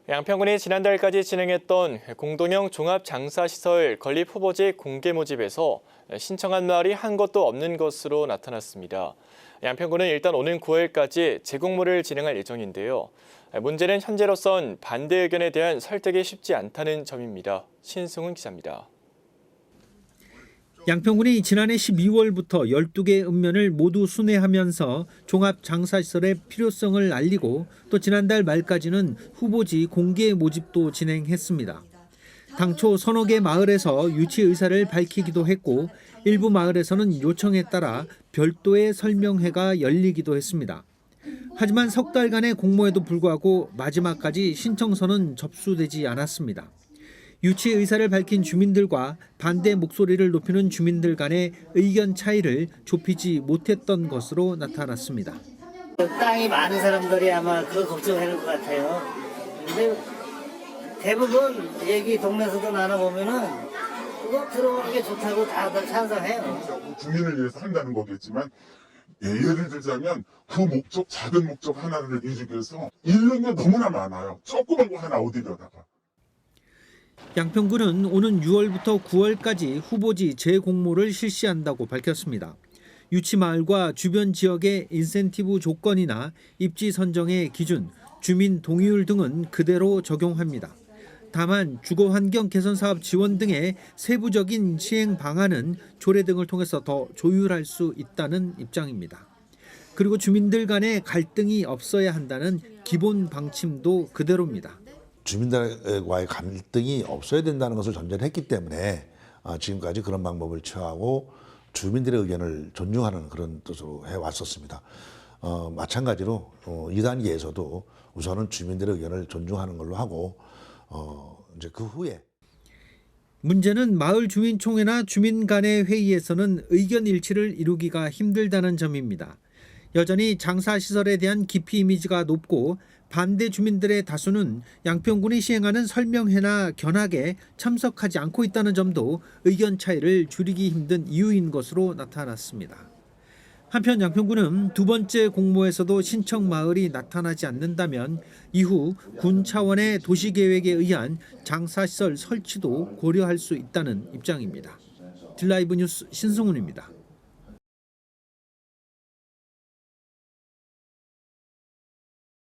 양평군이 지난달까지 진행했던 공동형 종합장사시설 건립 후보지 공개 모집에서 신청한 마을이 한 곳도 없는 것으로 나타났습니다. 양평군은 일단 오는 9월까지 재공모를 진행할 예정인데요. 문제는 현재로선 반대 의견에 대한 설득이 쉽지 않다는 점입니다. 신승훈 기자입니다. 양평군이 지난해 12월부터 12개 읍면을 모두 순회하면서 종합장사시설의 필요성을 알리고 또 지난달 말까지는 후보지 공개 모집도 진행했습니다. 당초 서너 개 마을에서 유치 의사를 밝히기도 했고 일부 마을에서는 요청에 따라 별도의 설명회가 열리기도 했습니다. 하지만 석 달간의 공모에도 불구하고 마지막까지 신청서는 접수되지 않았습니다. 유치 의사를 밝힌 주민들과 반대 목소리를 높이는 주민들 간의 의견 차이를 좁히지 못했던 것으로 나타났습니다. 땅이 많은 사람들이 아마 그 걱정하는 것 같아요. 근데 대부분 얘기 동네에서도 나눠보면은 그거 들어오는 게 좋다고 다들 찬성해요. 국민을 위해서 한다는 거겠지만 예를 들자면 그 목적, 작은 목적 하나를 이루기 위해서 잃는 게 너무나 많아요. 조그만 거 하나 어디다가. 양평군은 오는 6월부터 9월까지 후보지 재공모를 실시한다고 밝혔습니다. 유치마을과 주변 지역의 인센티브 조건이나 입지 선정의 기준, 주민 동의율 등은 그대로 적용합니다. 다만 주거환경 개선 사업 지원 등의 세부적인 시행 방안은 조례 등을 통해서 더 조율할 수 있다는 입장입니다. 그리고 주민들 간의 갈등이 없어야 한다는 기본 방침도 그대로입니다. 주민들과의 갈등이 없어야 된다는 것을 전제를 했기 때문에 지금까지 그런 방법을 취하고 주민들의 의견을 존중하는 그런 뜻으로 해왔었습니다. 마찬가지로 2단계에서도 우선은 주민들의 의견을 존중하는 걸로 하고 이제 그 후에 문제는 마을 주민총회나 주민 간의 회의에서는 의견 일치를 이루기가 힘들다는 점입니다. 여전히 장사시설에 대한 기피 이미지가 높고 반대 주민들의 다수는 양평군이 시행하는 설명회나 견학에 참석하지 않고 있다는 점도 의견 차이를 줄이기 힘든 이유인 것으로 나타났습니다. 한편 양평군은 두 번째 공모에서도 신청 마을이 나타나지 않는다면 이후 군 차원의 도시계획에 의한 장사시설 설치도 고려할 수 있다는 입장입니다. 딜라이브 뉴스 신승훈입니다.